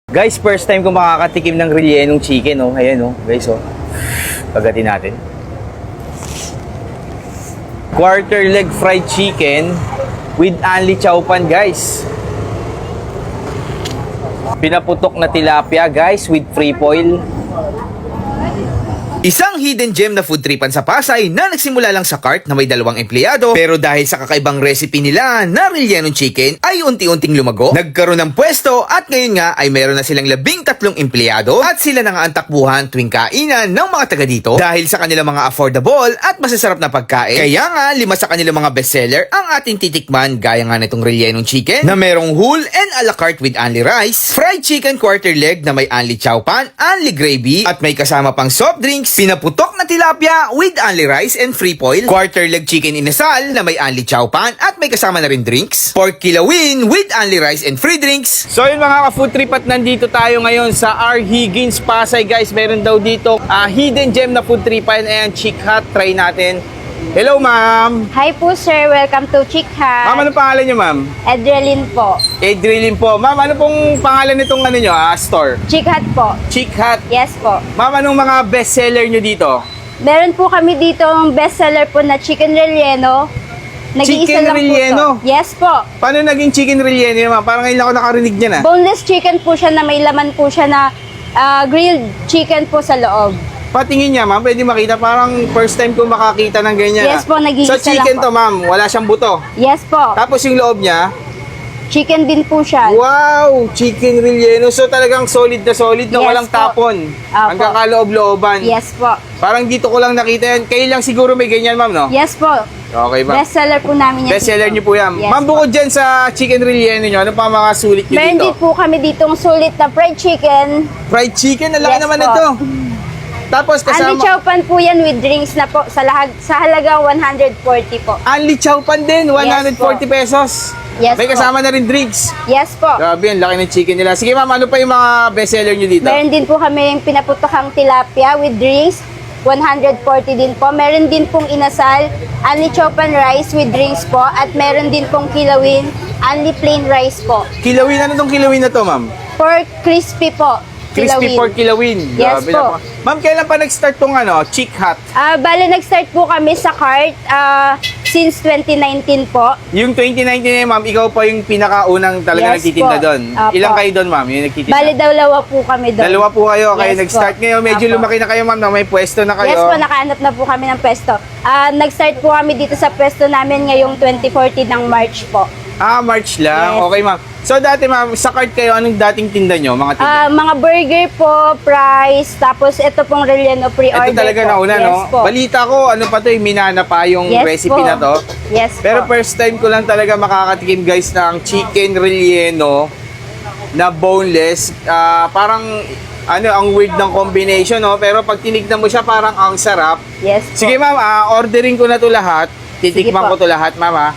Guys, first time ko makakatikim ng rellenong chicken, oh. Ayan, oh. Guys, oh. Pagatin natin. Quarter leg fried chicken with Anli Chow Pan, guys. Pinaputok na tilapia, guys, with free foil. Isang hidden gem na food tripan sa Pasay na nagsimula lang sa cart na may 2 empleyado, pero dahil sa kakaibang recipe nila na rellenong chicken ay unti-unting lumago, nagkaroon ng pwesto at ngayon nga ay meron na silang 13 empleyado at sila na nga ang takbuhan tuwing kainan ng mga taga dito dahil sa kanilang mga affordable at masasarap na pagkain. Kaya nga 5 sa kanilang mga bestseller ang ating titikman gaya nga nitong rellenong chicken na merong whole and a la carte with only rice, fried chicken quarter leg na may only chow pan, only gravy at may kasama pang soft drinks, pinaputok na tilapia with only rice and free foil, quarter leg chicken inasal na may only chow pan at may kasama na rin drinks, pork kilawin with only rice and free drinks. So yun mga ka-food trip at nandito tayo ngayon sa R. Higgins Pasay, guys. Meron daw dito hidden gem na food tripan and Chick Hut. Try natin. Hello, ma'am. Hi po, sir. Welcome to Chick Hut. Ma'am, anong pangalan niyo, ma'am? Adrenaline po. Adrenaline po. Ma'am, ano pong pangalan nitong store? Chick Hut po. Chick Hut. Yes po. Ma'am, anong mga bestseller niyo dito? Meron po kami dito ang bestseller po na chicken relleno. Nag-iisa Chicken lang relleno? po to. Yes po. Paano naging chicken relleno yun, ma'am? Parang ngayon ako nakarinig niyan, Boneless chicken po siya na may laman po siya na grilled chicken po sa loob. Patingin niya, ma'am, pwede makita. Parang first time ko makakita ng ganyan. Yes po, nag-iisa So, chicken lang to, po. ma'am. Wala siyang buto. Yes po. Tapos yung loob niya, Chicken din po siya. wow! Chicken relleno. So, talagang solid na solid na Yes walang po. tapon. Opo. Ang kakaloob-looban. Yes po. Parang dito ko lang nakita yan. Kayo lang siguro may ganyan, ma'am, no? Yes po. Okay, ma'am. Bestseller po namin yan. Bestseller niyo po yan. Yes Ma'am, bukod dyan sa chicken relleno niyo, ano pa mga sulit niyo Meron dito? din po kami ditong sulit na fried chicken. Fried chicken, ang laki Yes naman po. ito. Tapos Anli kasama... chow pan po yan with drinks na po sa halagang 140 po. Anli chow pan din, 140 pesos. Yes May po. kasama na rin drinks. Yes po. Grabe, ang laki ng chicken nila. Sige ma'am, ano pa yung mga bestseller nyo dito? Meron din po kami pinaputokang tilapia with drinks. 140 din po. Meron din pong inasal, only chow pan rice with drinks po. At meron din pong kilawin, only plain rice po. Kilawin, ano tong kilawin na to ma'am? Pork crispy po. Crispy pork kilawin. Yes Grabe, po. Ma'am, kailan pa nag-start tong Chick Hut? Bale, nag-start po kami sa cart since 2019 po. Yung 2019 na yun, ma'am, ikaw pa yung pinakaunang talaga Yes nagtitinda po. doon. Apo. Ilang kayo doon, ma'am, yung nagtitinda? Bale, dalawa po kami doon. Dalawa po kayo, kayo Yes nag-start po. ngayon. Medyo Apo. lumaki na kayo, ma'am, na may pwesto na kayo. Yes po, nakahanap na po kami ng pwesto. Nag-start po kami dito sa pwesto namin ngayong 2014 ng March po. March lang. Yes. Okay, ma'am. So, dati, ma'am, sa cart kayo, anong dating tinda nyo? Mga tinda? Mga burger po, fries, tapos ito pong relleno pre-order Ito talaga po. nauna, Yes no? po. Balita ko, ano pa to, minana pa yung Yes recipe po. na to. Yes Pero po. first time ko lang talaga makakatikim, guys, ng chicken relleno na boneless. Parang, ang weird ng combination, no? Pero pag tinignan mo siya, parang ang sarap. Yes po. Sige, ma'am, ordering ko na to lahat. Titikman Sige ko po. to lahat, ma'am, ha?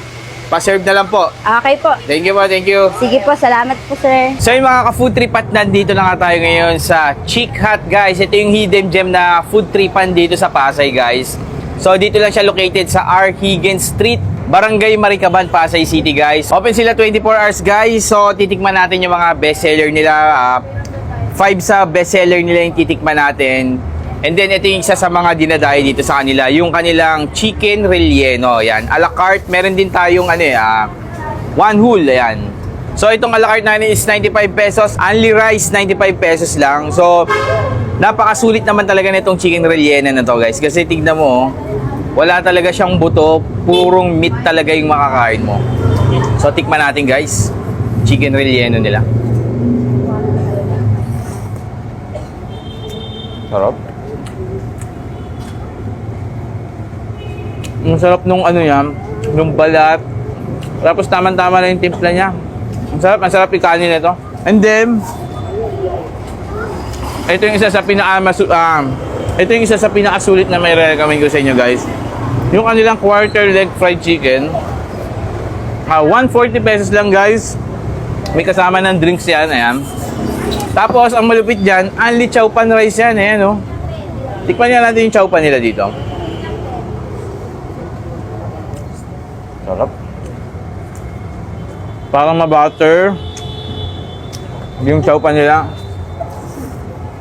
Pa-serve na lang po. Okay po. Thank you po, thank you. Sige po, salamat po, sir. So yung mga ka-food trip at nandito na nga tayo ngayon sa Chick Hut, guys. Ito yung hidden gem na food tripan dito sa Pasay, guys. So dito lang siya located sa R. Higgins Street, Barangay Maricaban, Pasay City, guys. Open sila 24 hours, guys. So titikman natin yung mga bestseller nila. 5 sa bestseller nila yung titikman natin. And then, ito yung isa sa mga dinadayo dito sa kanila, yung kanilang chicken relleno. Yan, a la carte. Meron din tayong, one whole. Ayan. So, itong a la carte natin is 95 pesos. Only rice, 95 pesos lang. So, napakasulit naman talaga nitong chicken relleno na to, guys. Kasi tignan mo, wala talaga siyang buto. Purong meat talaga yung makakain mo. So, tikman natin, guys. Chicken relleno nila. Sarap. Ang sarap nung nung balat. Tapos tama-tama na yung timpla niya. Ang sarap yung kanin nito. And then, ito yung isa sa pinakasulit na may recommend ko sa inyo, guys. Yung kanilang quarter leg fried chicken. 140 pesos lang, guys. May kasama ng drinks yan, ayan. Tapos, ang malupit dyan, only chow pan rice yan, ayan, oh. Tikman niya natin yung chow pan nila dito. Sarap. Parang ma-butter. Yung chowpan nila.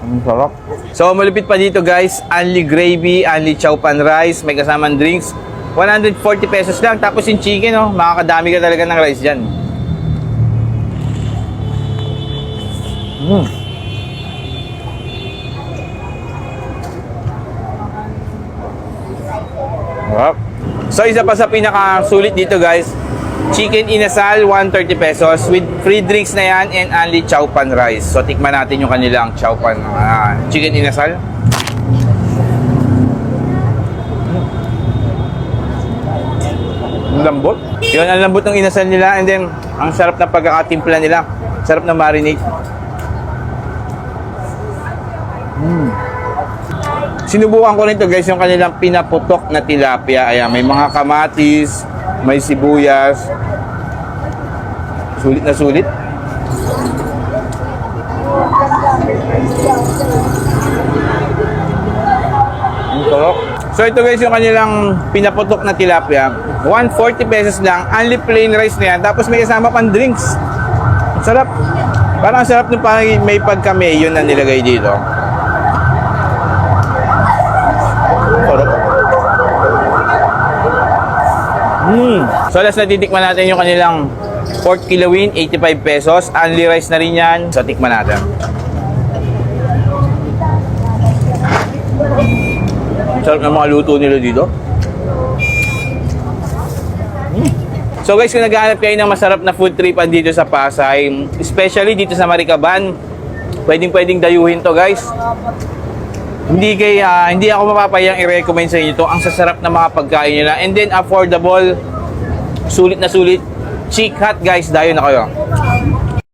Ang sarap. So, malupit pa dito guys. Only gravy, only chowpan rice. May kasamang drinks. 140 pesos lang. Tapos yung chicken, oh, makakadami ka talaga ng rice dyan. Sarap. So, isa pa sa pinaka-sulit dito guys. Chicken inasal, 130 pesos. With free drinks na yan and only chowpan rice. So, tikman natin yung kanilang chowpan. Chicken inasal. Ang lambot. Yun, ang lambot ng inasal nila. And then, ang sarap na pagkakatimpla nila. Sarap na marinate. Sinubukan ko nito guys yung kanilang pinaputok na tilapia. Ayan, may mga kamatis, may sibuyas. Sulit na sulit. Ang sarap. So ito guys yung kanilang pinaputok na tilapia. 140 pesos lang. Only plain rice na yan. Tapos may kasama pang drinks. Ang sarap. Parang ang sarap nung may pagka-mayo na nilagay dito. So last na titikman natin yung kanilang pork kilawin, 85 pesos. Only rice na rin yan. So tikman natin. Sarap ng mga luto nila dito. So guys, kung naghahanap kayo ng masarap na food tripan dito sa Pasay, especially dito sa Maricaban, pwedeng dayuhin to guys. Hindi ako mapapayang i-recommend sa inyo ito. Ang sasarap na mga pagkain nila. And then affordable. Sulit na sulit. Chick Hut guys, dayo na kayo.